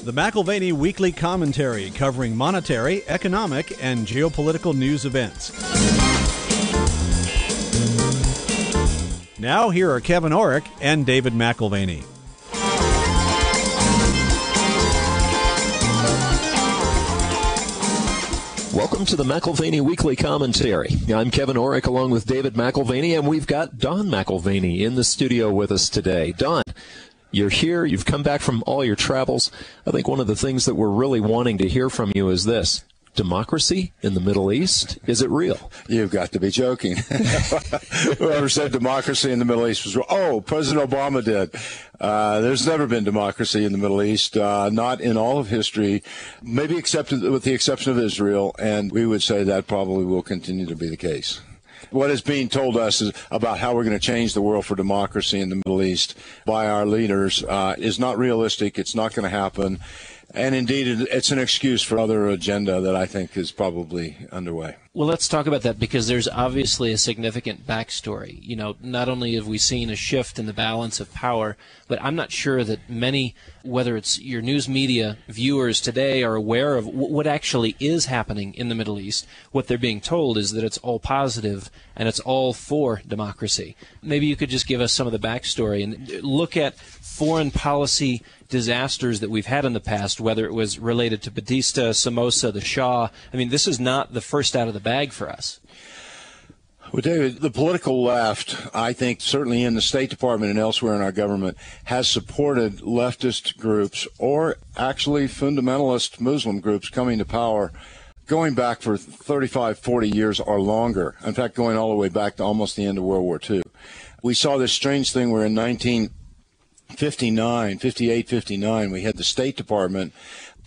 The McAlvany Weekly Commentary, covering monetary, economic, and geopolitical news events. Now, here are Kevin Orrick and David McAlvany. Welcome to the McAlvany Weekly Commentary. I'm Kevin Orrick along with David McAlvany, and we've got Don McAlvany in the studio with us today. Don, you're here. You've come back from all your travels. I think one of the things that we're really wanting to hear from you is this. Democracy in the Middle East, is it real? You've got to be joking. Whoever said democracy in the Middle East was real. Oh, President Obama did. There's never been democracy in the Middle East, not in all of history, maybe with the exception of Israel, and we would say that probably will continue to be the case. What is being told us is about how we're going to change the world for democracy in the Middle East by our leaders is not realistic. It's not going to happen. And indeed, it's an excuse for other agenda that I think is probably underway. Well, let's talk about that, because there's obviously a significant backstory. You know, not only have we seen a shift in the balance of power, but I'm not sure that many, whether it's your news media viewers today, are aware of what actually is happening in the Middle East. What they're being told is that it's all positive and it's all for democracy. Maybe you could just give us some of the backstory and look at foreign policy disasters that we've had in the past, whether it was related to Batista, Somoza, the Shah. I mean, this is not the first out of the bag for us. Well, David, the political left, I think certainly in the State Department and elsewhere in our government, has supported leftist groups or actually fundamentalist Muslim groups coming to power going back for 35, 40 years or longer. In fact, going all the way back to almost the end of World War II. We saw this strange thing where in 1959, we had the State Department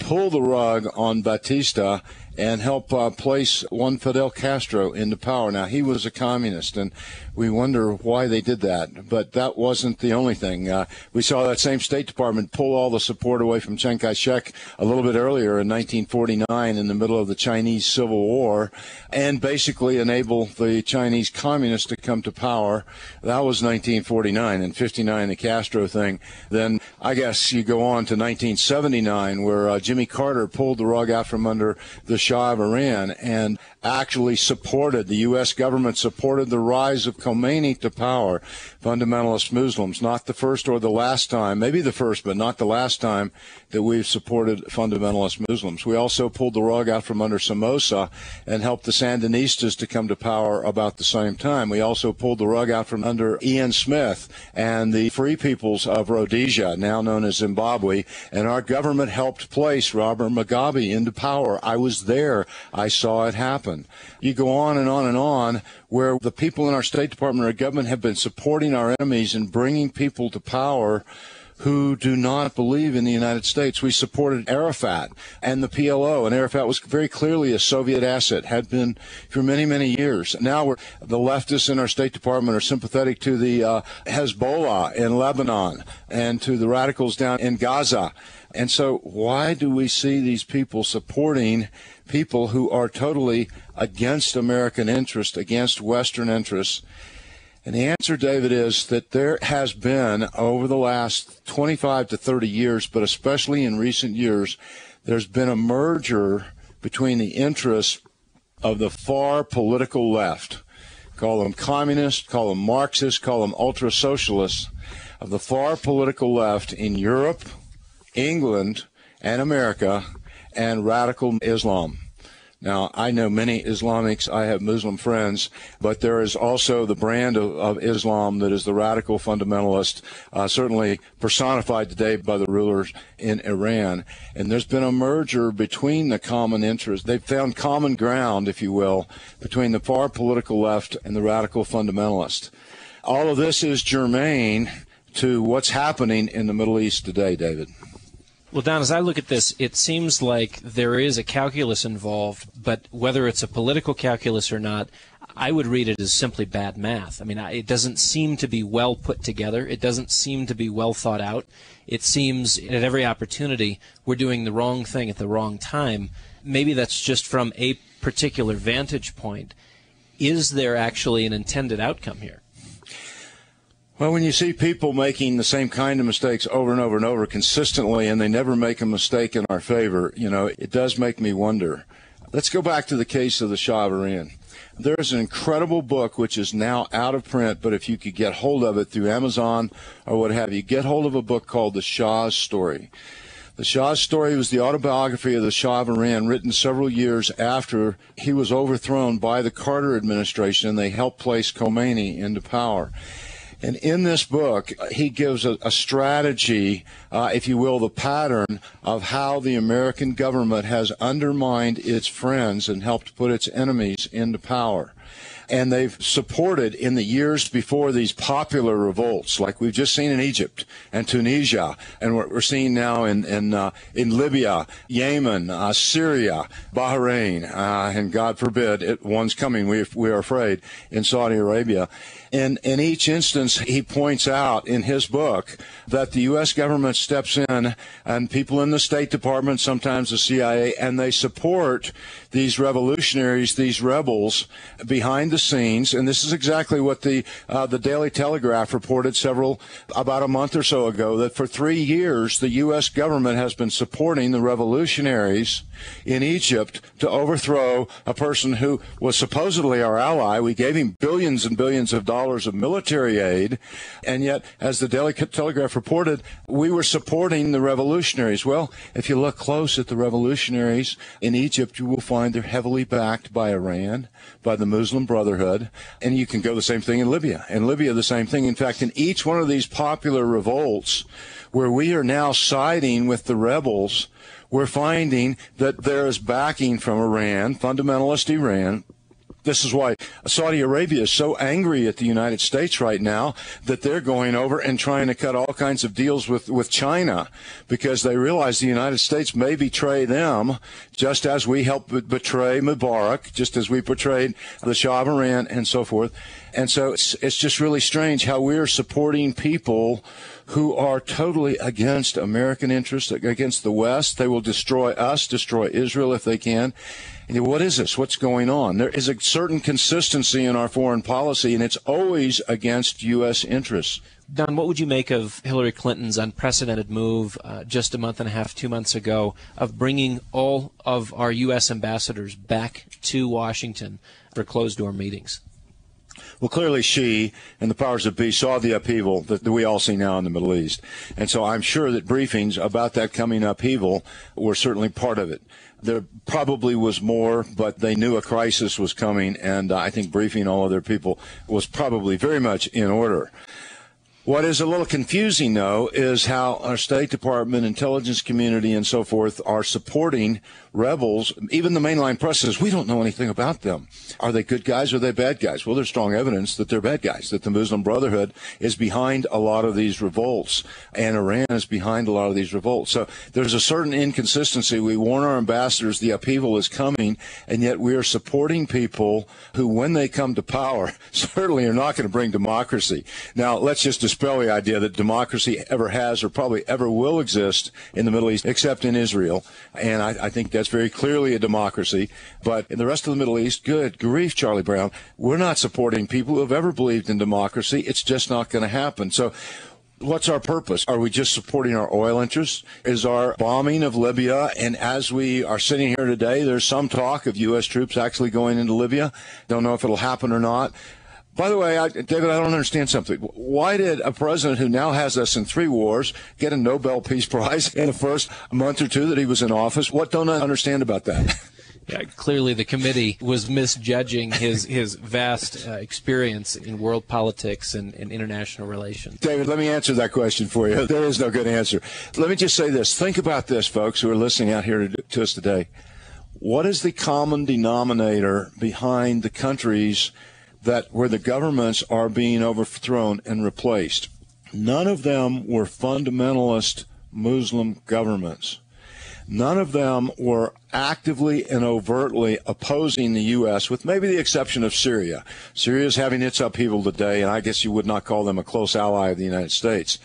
pull the rug on Batista and help place one Fidel Castro into power. Now, he was a communist, and we wonder why they did that. But that wasn't the only thing. We saw that same State Department pull all the support away from Chiang Kai-shek a little bit earlier in 1949 in the middle of the Chinese Civil War and basically enable the Chinese communists to come to power. That was 1949. And 59, the Castro thing. Then I guess you go on to 1979, where Jimmy Carter pulled the rug out from under the Shah of Iran and actually supported, the U.S. government supported the rise of Khomeini to power, fundamentalist Muslims. Not the first or the last time, maybe the first, but not the last time that we've supported fundamentalist Muslims. We also pulled the rug out from under Somoza and helped the Sandinistas to come to power about the same time. We also pulled the rug out from under Ian Smith and the Free Peoples of Rhodesia, now known as Zimbabwe, and our government helped place Robert Mugabe into power. I was there. I saw it happen. You go on and on and on, where the people in our State Department or government have been supporting our enemies and bringing people to power who do not believe in the United States. We supported Arafat and the PLO, and Arafat was very clearly a Soviet asset, had been for many, many years. Now the leftists in our State Department are sympathetic to the Hezbollah in Lebanon and to the radicals down in Gaza. And so why do we see these people supporting people who are totally against American interest, against Western interests? And the answer, David, is that there has been, over the last 25 to 30 years, but especially in recent years, there's been a merger between the interests of the far political left, call them communists, call them Marxists, call them ultra-socialists, of the far political left in Europe, England, and America, and radical Islam. Now, I know many Islamics. I have Muslim friends, but there is also the brand of Islam that is the radical fundamentalist, certainly personified today by the rulers in Iran. And there's been a merger between the common interests. They've found common ground, if you will, between the far political left and the radical fundamentalist. All of this is germane to what's happening in the Middle East today, David. Well, Don, as I look at this, it seems like there is a calculus involved, but whether it's a political calculus or not, I would read it as simply bad math. I mean, it doesn't seem to be well put together. It doesn't seem to be well thought out. It seems at every opportunity we're doing the wrong thing at the wrong time. Maybe that's just from a particular vantage point. Is there actually an intended outcome here? Well, when you see people making the same kind of mistakes over and over and over consistently, and they never make a mistake in our favor, it does make me wonder. Let's go back to the case of the Shah of Iran. There is an incredible book which is now out of print, but if you could get hold of it through Amazon or what have you, get hold of a book called The Shah's Story. The Shah's Story was the autobiography of the Shah of Iran, written several years after he was overthrown by the Carter administration, and they helped place Khomeini into power. And in this book, he gives a strategy, if you will, the pattern of how the American government has undermined its friends and helped put its enemies into power. And they've supported in the years before these popular revolts, like we've just seen in Egypt and Tunisia, and what we're seeing now in Libya, Yemen, Syria, Bahrain, and God forbid one's coming, we are afraid, in Saudi Arabia. And in each instance, he points out in his book that the U.S. government steps in, and people in the State Department, sometimes the CIA, and they support these revolutionaries, these rebels, behind the scenes. And this is exactly what the Daily Telegraph reported about a month or so ago, that for 3 years, the U.S. government has been supporting the revolutionaries in Egypt to overthrow a person who was supposedly our ally. We gave him billions and billions of dollars of military aid, and yet, as the Daily Telegraph reported, we were supporting the revolutionaries. Well, if you look close at the revolutionaries in Egypt, you will find they're heavily backed by Iran, by the Muslim Brotherhood, and you can go the same thing in Libya. In Libya, the same thing. In fact, in each one of these popular revolts, where we are now siding with the rebels, we're finding that there is backing from Iran, fundamentalist Iran. This is why Saudi Arabia is so angry at the United States right now that they're going over and trying to cut all kinds of deals with China, because they realize the United States may betray them, just as we helped betray Mubarak, just as we betrayed the Shah of Iran and so forth. And so it's just really strange how we're supporting people who are totally against American interests, against the West. They will destroy us, destroy Israel if they can. And what is this? What's going on? There is a certain consistency in our foreign policy, and it's always against U.S. interests. Don, what would you make of Hillary Clinton's unprecedented move just a month and a half, 2 months ago, of bringing all of our U.S. ambassadors back to Washington for closed-door meetings? Well, clearly she and the powers that be saw the upheaval that we all see now in the Middle East. And so I'm sure that briefings about that coming upheaval were certainly part of it. There probably was more, but they knew a crisis was coming, and I think briefing all of their people was probably very much in order. What is a little confusing, though, is how our State Department, intelligence community, and so forth are supporting rebels. Even the mainline press says, we don't know anything about them. Are they good guys or are they bad guys? Well, there's strong evidence that they're bad guys, that the Muslim Brotherhood is behind a lot of these revolts, and Iran is behind a lot of these revolts. So there's a certain inconsistency. We warn our ambassadors the upheaval is coming, and yet we are supporting people who, when they come to power, certainly are not going to bring democracy. Now, let's just dispel the idea that democracy ever has or probably ever will exist in the Middle East, except in Israel. And I think that's very clearly a democracy. But in the rest of the Middle East, good grief, Charlie Brown, we're not supporting people who have ever believed in democracy. It's just not going to happen. So what's our purpose? Are we just supporting our oil interests? Is our bombing of Libya, and as we are sitting here today, there's some talk of U.S. troops actually going into Libya. Don't know if it'll happen or not. By the way, David, I don't understand something. Why did a president who now has us in 3 wars get a Nobel Peace Prize in the first month or two that he was in office? What don't I understand about that? Yeah, clearly the committee was misjudging his vast experience in world politics and international relations. David, let me answer that question for you. There is no good answer. Let me just say this. Think about this, folks who are listening out here to us today. What is the common denominator behind the countries where the governments are being overthrown and replaced? None of them were fundamentalist Muslim governments. None of them were actively and overtly opposing the U.S., with maybe the exception of Syria. Syria is having its upheaval today, and I guess you would not call them a close ally of the United States.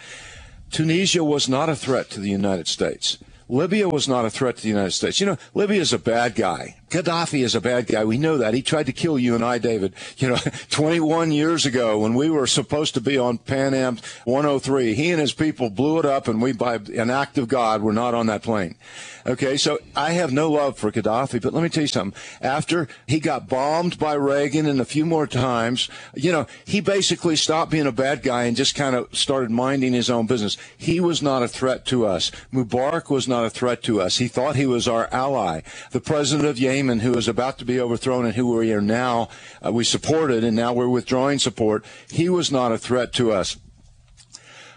Tunisia was not a threat to the United States. Libya was not a threat to the United States. You know, Libya is a bad guy. Gaddafi is a bad guy. We know that. He tried to kill you and I, David, 21 years ago when we were supposed to be on Pan Am 103. He and his people blew it up, and we, by an act of God, were not on that plane. Okay, so I have no love for Gaddafi, but let me tell you something. After he got bombed by Reagan and a few more times, he basically stopped being a bad guy and just kind of started minding his own business. He was not a threat to us. Mubarak was not a threat to us. He thought he was our ally. The president of Yemen, who is about to be overthrown and who we are now, we supported, and now we're withdrawing support, he was not a threat to us.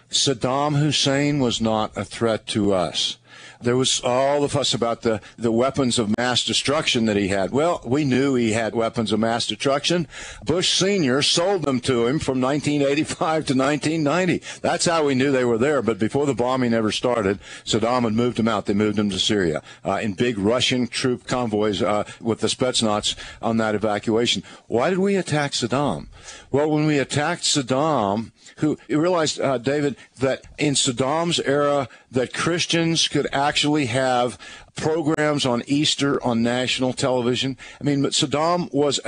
Saddam Hussein was not a threat to us. There was all the fuss about the weapons of mass destruction that he had. Well, we knew he had weapons of mass destruction. Bush Sr. sold them to him from 1985 to 1990. That's how we knew they were there. But before the bombing ever started, Saddam had moved them out. They moved them to Syria in big Russian troop convoys with the Spetsnaz on that evacuation. Why did we attack Saddam? Well, when we attacked Saddam, you realized, David, that in Saddam's era that Christians could actually have programs on Easter on national television. I mean, but Saddam was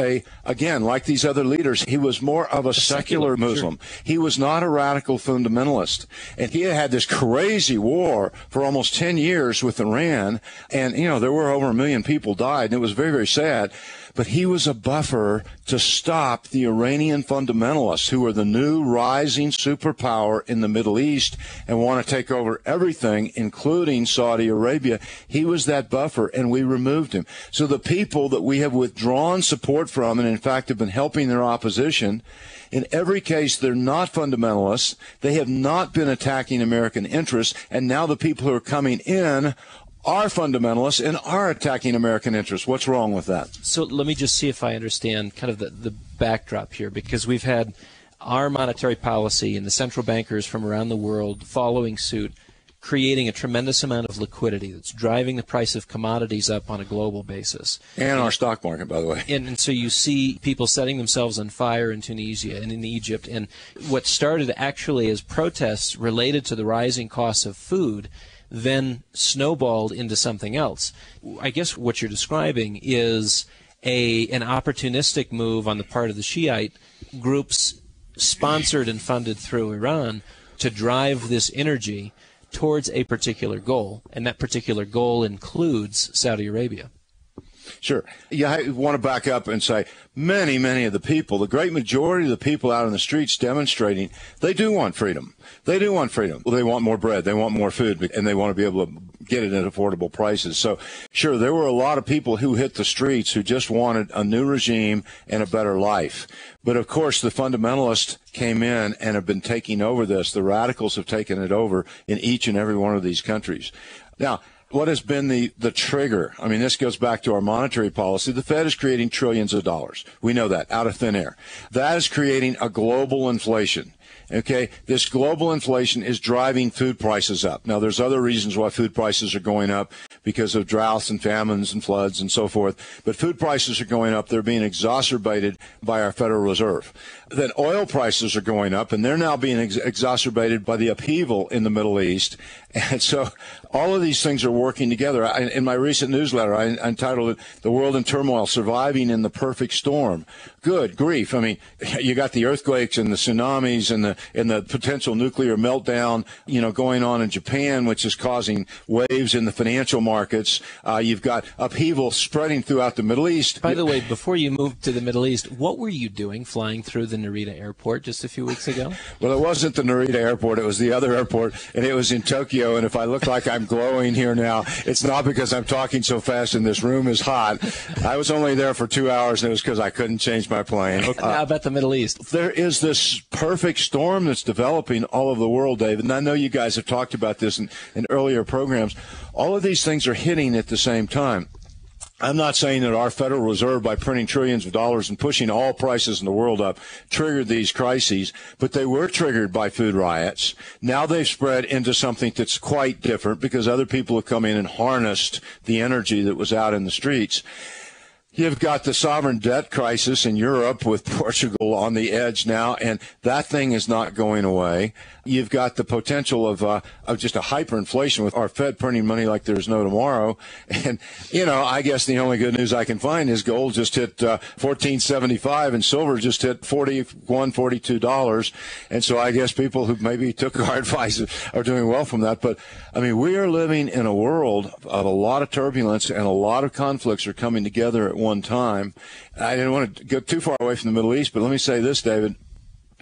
again, like these other leaders, he was more of a secular Muslim. Sure. He was not a radical fundamentalist. And he had this crazy war for almost 10 years with Iran. And, there were over 1 million people died, and it was very, very sad. But he was a buffer to stop the Iranian fundamentalists, who are the new rising superpower in the Middle East and want to take over everything, including Saudi Arabia. He was that buffer, and we removed him. So the people that we have withdrawn support from, and in fact have been helping their opposition, in every case, they're not fundamentalists. They have not been attacking American interests. And now the people who are coming in are fundamentalists and are attacking American interests. What's wrong with that? So let me just see if I understand kind of the backdrop here, because we've had our monetary policy and the central bankers from around the world following suit, creating a tremendous amount of liquidity that's driving the price of commodities up on a global basis. And our stock market, by the way. And so you see people setting themselves on fire in Tunisia and in Egypt. And what started actually as protests related to the rising costs of food then snowballed into something else. I guess what you're describing is an opportunistic move on the part of the Shiite groups sponsored and funded through Iran to drive this energy towards a particular goal, and that particular goal includes Saudi Arabia. Sure. Yeah, I want to back up and say many of the people, the great majority of the people out in the streets demonstrating, they do want freedom. They do want freedom. Well, they want more bread. They want more food, and they want to be able to get it at affordable prices. So, sure, there were a lot of people who hit the streets who just wanted a new regime and a better life. But, of course, the fundamentalists came in and have been taking over this. The radicals have taken it over in each and every one of these countries. Now, what has been the trigger? I mean, this goes back to our monetary policy. The Fed is creating trillions of dollars. We know that, out of thin air. That is creating a global inflation. Okay, this global inflation is driving food prices up. Now, there's other reasons why food prices are going up, because of droughts and famines and floods and so forth. But food prices are going up. They're being exacerbated by our Federal Reserve. Then oil prices are going up, and they're now being exacerbated by the upheaval in the Middle East. And so all of these things are working together. In my recent newsletter, I entitled it, "The World in Turmoil, Surviving in the Perfect Storm." Good grief. I mean, you got the earthquakes and the tsunamis and the potential nuclear meltdown, going on in Japan, which is causing waves in the financial markets. You've got upheaval spreading throughout the Middle East. By the way, before you moved to the Middle East, what were you doing flying through the Narita airport just a few weeks ago? Well, it wasn't the Narita airport. It was the other airport, and it was in Tokyo. And if I look like I'm glowing here now, it's not because I'm talking so fast and this room is hot. I was only there for 2 hours, and it was because I couldn't change my plane. Okay. How about the Middle East? There is this perfect storm that's developing all over the world, David. And I know you guys have talked about this in earlier programs. All of these things are hitting at the same time. I'm not saying that our Federal Reserve, by printing trillions of dollars and pushing all prices in the world up, triggered these crises, but they were triggered by food riots. Now they've spread into something that's quite different because other people have come in and harnessed the energy that was out in the streets. You've got the sovereign debt crisis in Europe with Portugal on the edge now, and that thing is not going away. You've got the potential of just a hyperinflation with our Fed printing money like there's no tomorrow. And, I guess the only good news I can find is gold just hit $14.75 and silver just hit $41, $42. And so I guess people who maybe took our advice are doing well from that. But, we are living in a world of a lot of turbulence, and a lot of conflicts are coming together at one time. I didn't want to go too far away from the Middle East, but let me say this, David.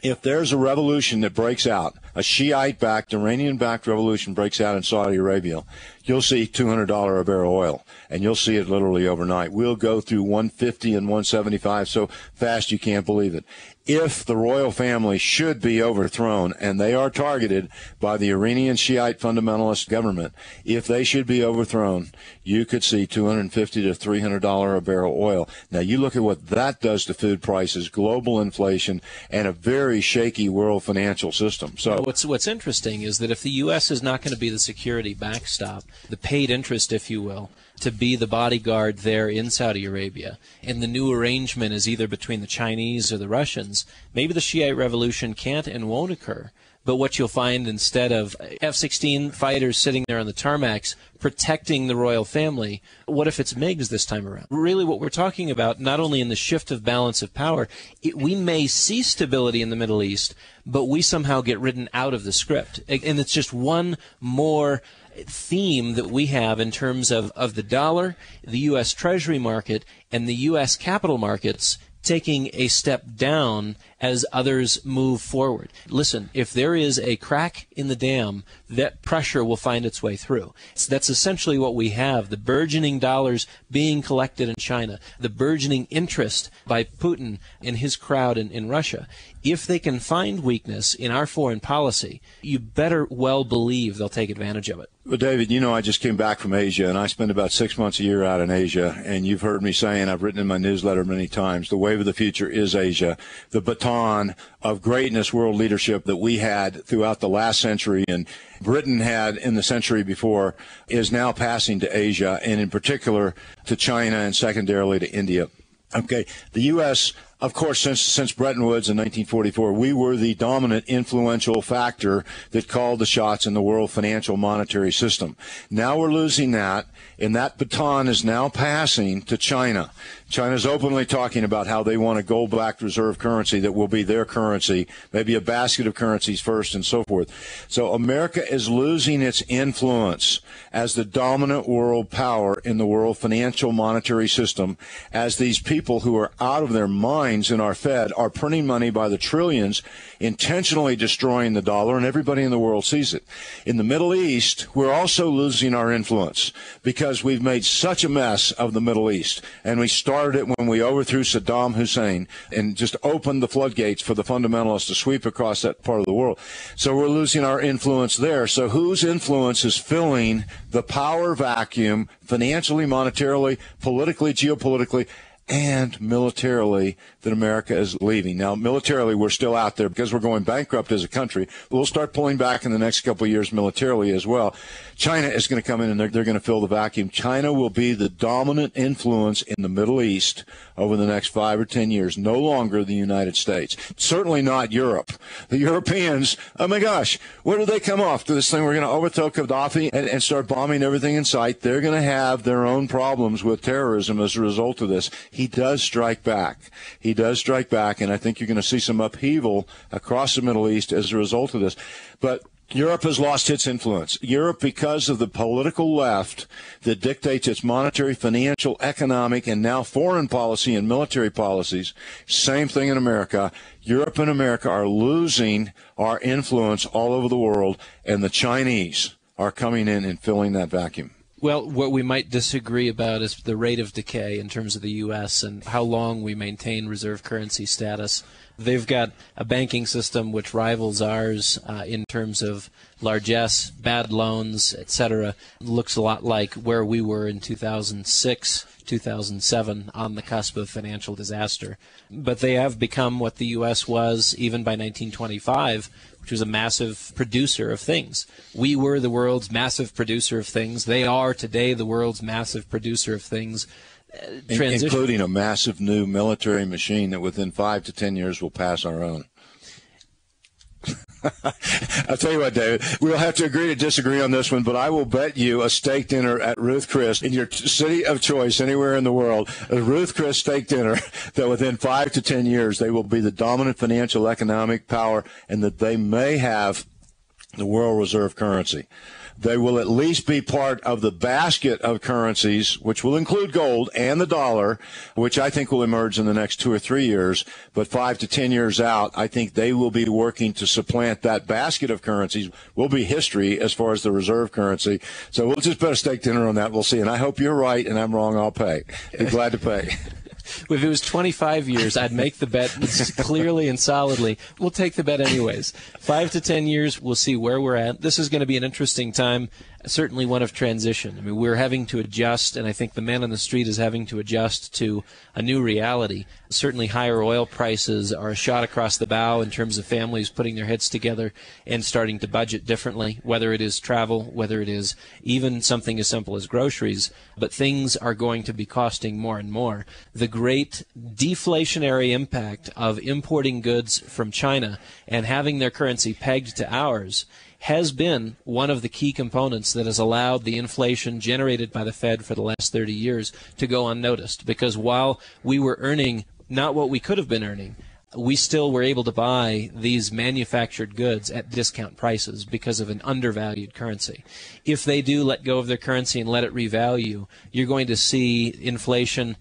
If there's a revolution that breaks out, a Shiite-backed, Iranian-backed revolution breaks out in Saudi Arabia, you'll see $200 a barrel oil, and you'll see it literally overnight. We'll go through 150 and 175 so fast you can't believe it. If the royal family should be overthrown, and they are targeted by the Iranian Shiite fundamentalist government, if they should be overthrown, you could see $250 to $300 a barrel oil. Now, you look at what that does to food prices, global inflation, and a very shaky world financial system. So, what's interesting is that if the U.S. is not going to be the security backstop, the paid interest, if you will, to be the bodyguard there in Saudi Arabia, and the new arrangement is either between the Chinese or the Russians, maybe the Shiite revolution can't and won't occur. But what you'll find, instead of F-16 fighters sitting there on the tarmacs protecting the royal family, what if it's MiGs this time around? Really what we're talking about, not only in the shift of balance of power, we may see stability in the Middle East, but we somehow get written out of the script. And it's just one more theme that we have in terms of the dollar, the U.S. Treasury market, and the U.S. capital markets taking a step down as others move forward. Listen, if there is a crack in the dam, that pressure will find its way through. So that's essentially what we have, the burgeoning dollars being collected in China, the burgeoning interest by Putin and his crowd in Russia. If they can find weakness in our foreign policy, you better well believe they'll take advantage of it. Well, David, I just came back from Asia, and I spend about 6 months a year out in Asia, and you've heard me saying, I've written in my newsletter many times, the wave of the future is Asia. The baton of greatness, world leadership that we had throughout the last century and Britain had in the century before is now passing to Asia, and in particular to China and secondarily to India. Okay, the U.S., of course, since Bretton Woods in 1944, we were the dominant influential factor that called the shots in the world financial monetary system. Now we're losing that, and that baton is now passing to China. China's openly talking about how they want a gold-backed reserve currency that will be their currency, maybe a basket of currencies first and so forth. So America is losing its influence as the dominant world power in the world financial monetary system, as these people who are out of their minds in our Fed are printing money by the trillions, intentionally destroying the dollar, and everybody in the world sees it. In the Middle East, we're also losing our influence because we've made such a mess of the Middle East, and we started it when we overthrew Saddam Hussein and just opened the floodgates for the fundamentalists to sweep across that part of the world. So we're losing our influence there. So whose influence is filling the power vacuum financially, monetarily, politically, geopolitically, and militarily that America is leaving? Now, militarily, we're still out there because we're going bankrupt as a country. We'll start pulling back in the next couple of years militarily as well. China is going to come in and they're going to fill the vacuum. China will be the dominant influence in the Middle East over the next 5 or 10 years, no longer the United States. Certainly not Europe. The Europeans, oh my gosh, where do they come off to this thing? We're going to overthrow Gaddafi and start bombing everything in sight. They're going to have their own problems with terrorism as a result of this. He does strike back. He does strike back, and I think you're going to see some upheaval across the Middle East as a result of this. But Europe has lost its influence. Europe, because of the political left that dictates its monetary, financial, economic, and now foreign policy and military policies, same thing in America. Europe and America are losing our influence all over the world, and the Chinese are coming in and filling that vacuum. Well, what we might disagree about is the rate of decay in terms of the U.S. and how long we maintain reserve currency status. They've got a banking system which rivals ours in terms of largesse, bad loans, etc. Looks a lot like where we were in 2006, 2007, on the cusp of financial disaster. But they have become what the U.S. was even by 1925, which was a massive producer of things. We were the world's massive producer of things. They are today the world's massive producer of things. transition. Including a massive new military machine that within 5 to 10 years will pass our own. I'll tell you what, David, we'll have to agree to disagree on this one, but I will bet you a steak dinner at Ruth Chris in your city of choice anywhere in the world, a Ruth Chris steak dinner, that within 5 to 10 years they will be the dominant financial economic power, and that they may have the world reserve currency. They will at least be part of the basket of currencies, which will include gold and the dollar, which I think will emerge in the next 2 or 3 years. But 5 to 10 years out, I think they will be working to supplant that basket of currencies. Will be history as far as the reserve currency. So we'll just bet a steak dinner on that. We'll see. And I hope you're right and I'm wrong. I'll pay. Be glad to pay. If it was 25 years, I'd make the bet clearly and solidly. We'll take the bet anyways. 5 to 10 years, we'll see where we're at. This is going to be an interesting time, certainly one of transition. I mean, we're having to adjust, and I think the man on the street is having to adjust to a new reality. Certainly higher oil prices are a shot across the bow in terms of families putting their heads together and starting to budget differently, whether it is travel, whether it is even something as simple as groceries. But things are going to be costing more and more. The great deflationary impact of importing goods from China and having their currency pegged to ours has been one of the key components that has allowed the inflation generated by the Fed for the last 30 years to go unnoticed. Because while we were earning not what we could have been earning, we still were able to buy these manufactured goods at discount prices because of an undervalued currency. If they do let go of their currency and let it revalue, you're going to see inflation,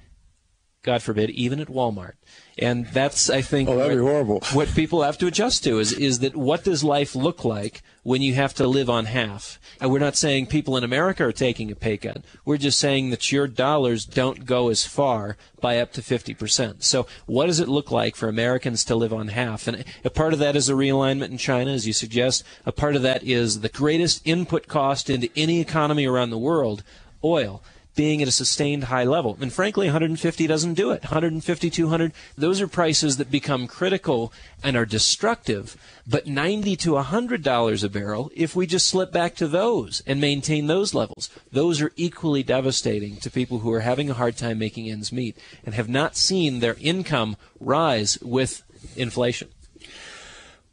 God forbid, even at Walmart. And that's, I think, that'd be horrible. What people have to adjust to is that what does life look like when you have to live on half? And we're not saying people in America are taking a pay cut. We're just saying that your dollars don't go as far by up to 50%. So what does it look like for Americans to live on half? And a part of that is a realignment in China, as you suggest. A part of that is the greatest input cost into any economy around the world, oil, being at a sustained high level. And frankly, 150 doesn't do it. 150, 200, those are prices that become critical and are destructive. But $90 to $100 a barrel, if we just slip back to those and maintain those levels, those are equally devastating to people who are having a hard time making ends meet and have not seen their income rise with inflation.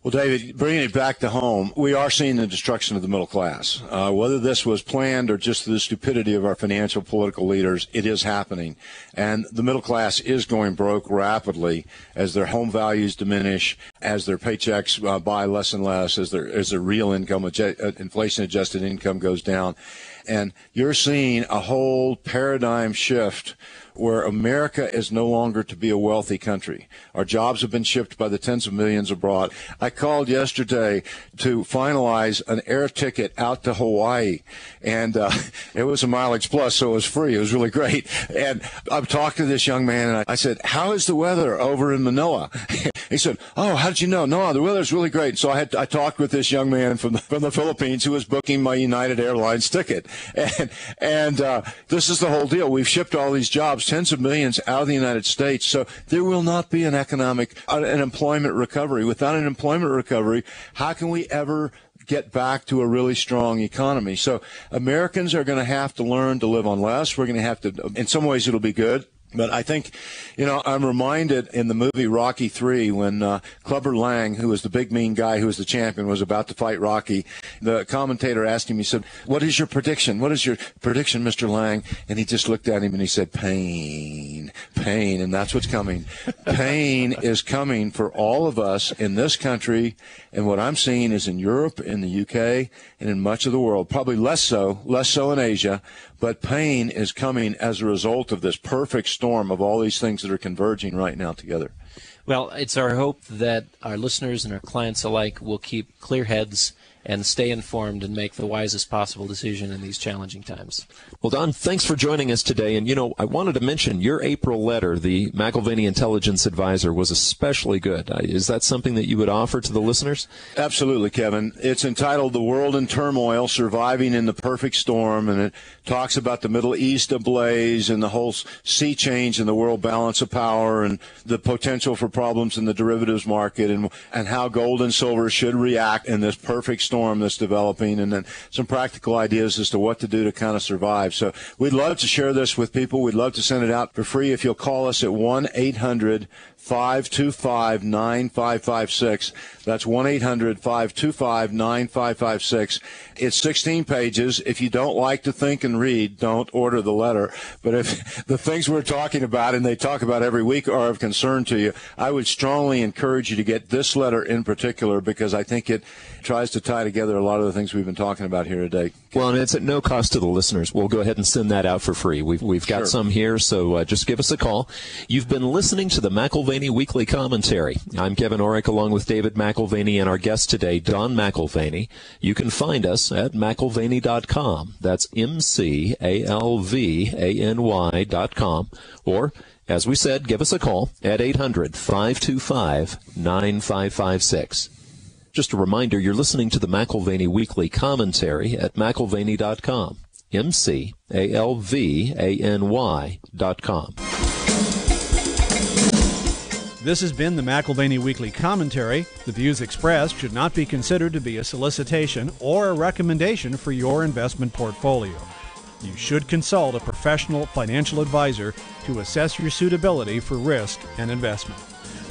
Well, David, bringing it back to home, we are seeing the destruction of the middle class. Whether this was planned or just the stupidity of our financial political leaders, it is happening. And the middle class is going broke rapidly as their home values diminish, as their paychecks buy less and less, as their real income, inflation-adjusted income goes down. And you're seeing a whole paradigm shift where America is no longer to be a wealthy country. Our jobs have been shipped by the tens of millions abroad. I called yesterday to finalize an air ticket out to Hawaii, and it was a mileage plus, so it was free. It was really great. And I've talked to this young man, and I said, "How is the weather over in Manila?" He said, "Oh, how did you know?" "No, the weather's really great." So I talked with this young man from the Philippines who was booking my United Airlines ticket, and this is the whole deal. We've shipped all these jobs, tens of millions, out of the United States. So there will not be an employment recovery. Without an employment recovery, how can we ever get back to a really strong economy? So Americans are going to have to learn to live on less. We're going to have to, in some ways, it'll be good. But I think, I'm reminded in the movie Rocky III when Clubber Lang, who was the big mean guy who was the champion, was about to fight Rocky. The commentator asked him, he said, "What is your prediction? What is your prediction, Mr. Lang?" And he just looked at him and he said, "Pain, pain." And that's what's coming. Pain is coming for all of us in this country. And what I'm seeing is in Europe, in the UK, and in much of the world, probably less so in Asia. But pain is coming as a result of this perfect storm of all these things that are converging right now together. Well, it's our hope that our listeners and our clients alike will keep clear heads and stay informed and make the wisest possible decision in these challenging times. Well, Don, thanks for joining us today. And, I wanted to mention your April letter, the McAlvany Intelligence Advisor, was especially good. Is that something that you would offer to the listeners? Absolutely, Kevin. It's entitled "The World in Turmoil, Surviving in the Perfect Storm," and it talks about the Middle East ablaze and the whole sea change in the world balance of power and the potential for problems in the derivatives market and how gold and silver should react in this perfect storm storm that's developing, and then some practical ideas as to what to do to kind of survive. So we'd love to share this with people. We'd love to send it out for free if you'll call us at 1-800-525-9556. That's 1-800-525-9556. It's 16 pages. If you don't like to think and read, don't order the letter. But if the things we're talking about, and they talk about every week, are of concern to you, I would strongly encourage you to get this letter in particular, because I think it tries to tie together a lot of the things we've been talking about here today. Well, and it's at no cost to the listeners. We'll go ahead and send that out for free. We've got some here, so just give us a call. You've been listening to the McAlvany Weekly Commentary. I'm Kevin Orrick, along with David McAlvany, and our guest today, Don McAlvany. You can find us at McAlvany.com. That's McAlvany.com. Or, as we said, give us a call at 800-525-9556. Just a reminder, you're listening to the McAlvany Weekly Commentary at McAlvany.com. McAlvany.com. This has been the McAlvany Weekly Commentary. The views expressed should not be considered to be a solicitation or a recommendation for your investment portfolio. You should consult a professional financial advisor to assess your suitability for risk and investment.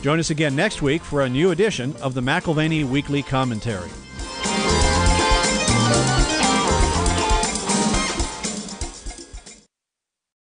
Join us again next week for a new edition of the McAlvany Weekly Commentary.